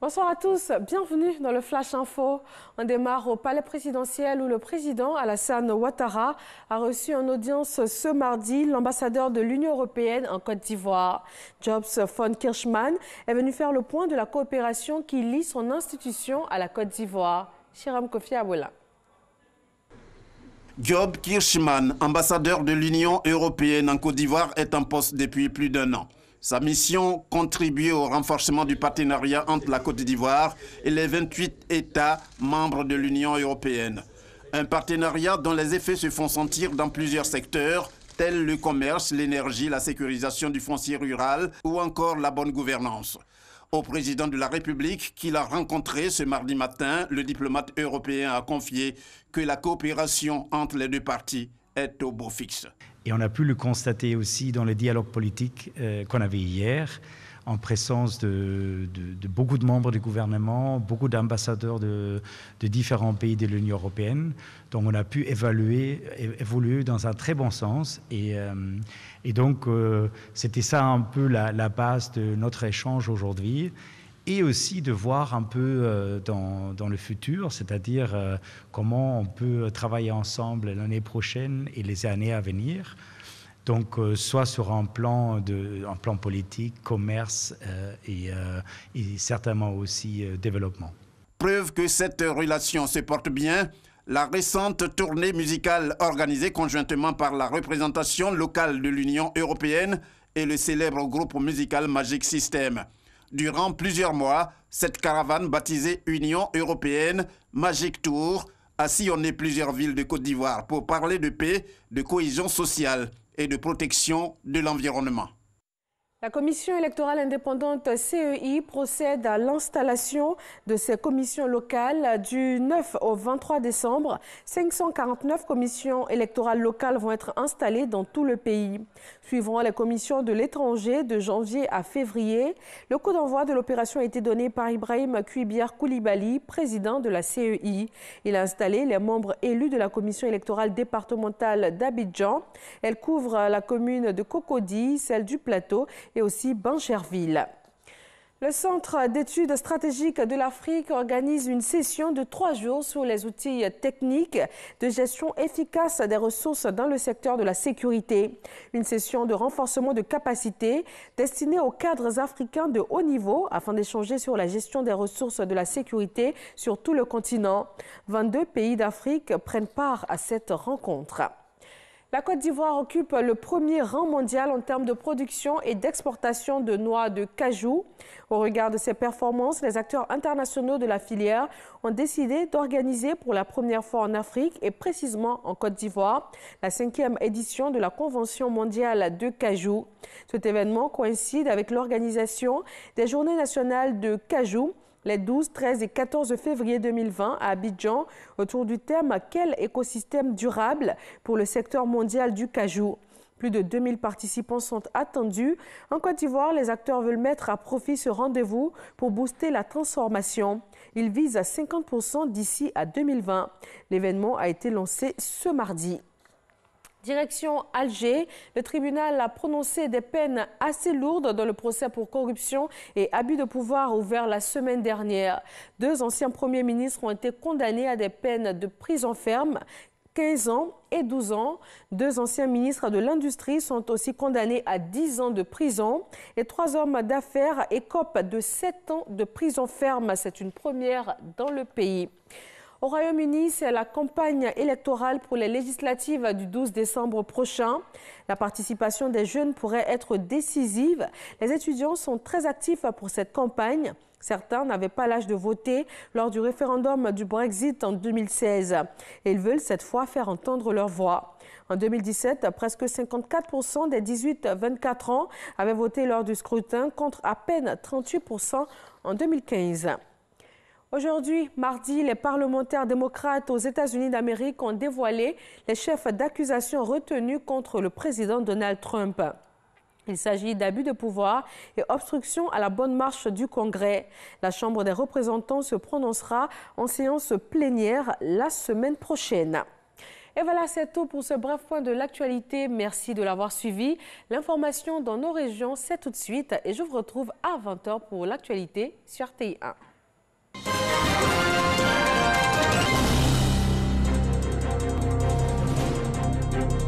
Bonsoir à tous, bienvenue dans le Flash Info. On démarre au palais présidentiel où le président Alassane Ouattara a reçu en audience ce mardi l'ambassadeur de l'Union européenne en Côte d'Ivoire. Jobs von Kirchmann est venu faire le point de la coopération qui lie son institution à la Côte d'Ivoire. Chiram Kofi Abouela. Job Kirchmann, ambassadeur de l'Union européenne en Côte d'Ivoire, est en poste depuis plus d'1 an. Sa mission, contribuer au renforcement du partenariat entre la Côte d'Ivoire et les 28 États membres de l'Union européenne. Un partenariat dont les effets se font sentir dans plusieurs secteurs, tels le commerce, l'énergie, la sécurisation du foncier rural ou encore la bonne gouvernance. Au président de la République, qu'il a rencontré ce mardi matin, le diplomate européen a confié que la coopération entre les deux parties est au beau fixe. Et on a pu le constater aussi dans le dialogue politique qu'on avait hier, en présence de beaucoup de membres du gouvernement, beaucoup d'ambassadeurs de différents pays de l'Union européenne. Donc on a pu évoluer dans un très bon sens. Et donc c'était ça un peu la base de notre échange aujourd'hui. Et aussi de voir un peu dans le futur, c'est-à-dire comment on peut travailler ensemble l'année prochaine et les années à venir. Donc, soit sur un plan politique, commerce et certainement aussi développement. Preuve que cette relation se porte bien, la récente tournée musicale organisée conjointement par la représentation locale de l'Union européenne et le célèbre groupe musical Magic System. Durant plusieurs mois, cette caravane baptisée Union européenne Magic Tour a sillonné plusieurs villes de Côte d'Ivoire pour parler de paix, de cohésion sociale et de protection de l'environnement. La commission électorale indépendante CEI procède à l'installation de ces commissions locales du 9 au 23 décembre. 549 commissions électorales locales vont être installées dans tout le pays. Suivront les commissions de l'étranger de janvier à février. Le coup d'envoi de l'opération a été donné par Ibrahim Kuibiar Koulibaly, président de la CEI. Il a installé les membres élus de la commission électorale départementale d'Abidjan. Elle couvre la commune de Cocody, celle du Plateau et aussi Bancherville. Le Centre d'études stratégiques de l'Afrique organise une session de 3 jours sur les outils techniques de gestion efficace des ressources dans le secteur de la sécurité. Une session de renforcement de capacité destinée aux cadres africains de haut niveau afin d'échanger sur la gestion des ressources de la sécurité sur tout le continent. 22 pays d'Afrique prennent part à cette rencontre. La Côte d'Ivoire occupe le premier rang mondial en termes de production et d'exportation de noix de cajou. Au regard de ces performances, les acteurs internationaux de la filière ont décidé d'organiser pour la première fois en Afrique et précisément en Côte d'Ivoire la 5e édition de la Convention mondiale de cajou. Cet événement coïncide avec l'organisation des Journées nationales de cajou les 12, 13 et 14 février 2020 à Abidjan, autour du thème « Quel écosystème durable pour le secteur mondial du cajou ?» Plus de 2000 participants sont attendus. En Côte d'Ivoire, les acteurs veulent mettre à profit ce rendez-vous pour booster la transformation. Ils visent à 50% d'ici à 2020. L'événement a été lancé ce mardi. Direction Alger, le tribunal a prononcé des peines assez lourdes dans le procès pour corruption et abus de pouvoir ouvert la semaine dernière. 2 anciens premiers ministres ont été condamnés à des peines de prison ferme, 15 ans et 12 ans. 2 anciens ministres de l'Industrie sont aussi condamnés à 10 ans de prison et 3 hommes d'affaires écopent de 7 ans de prison ferme. C'est une première dans le pays. Au Royaume-Uni, c'est la campagne électorale pour les législatives du 12 décembre prochain. La participation des jeunes pourrait être décisive. Les étudiants sont très actifs pour cette campagne. Certains n'avaient pas l'âge de voter lors du référendum du Brexit en 2016. Et ils veulent cette fois faire entendre leur voix. En 2017, presque 54% des 18-24 ans avaient voté lors du scrutin contre à peine 38% en 2015. Aujourd'hui, mardi, les parlementaires démocrates aux États-Unis d'Amérique ont dévoilé les chefs d'accusation retenus contre le président Donald Trump. Il s'agit d'abus de pouvoir et obstruction à la bonne marche du Congrès. La Chambre des représentants se prononcera en séance plénière la semaine prochaine. Et voilà, c'est tout pour ce bref point de l'actualité. Merci de l'avoir suivi. L'information dans nos régions, c'est tout de suite et je vous retrouve à 20 h pour l'actualité sur RTI 1.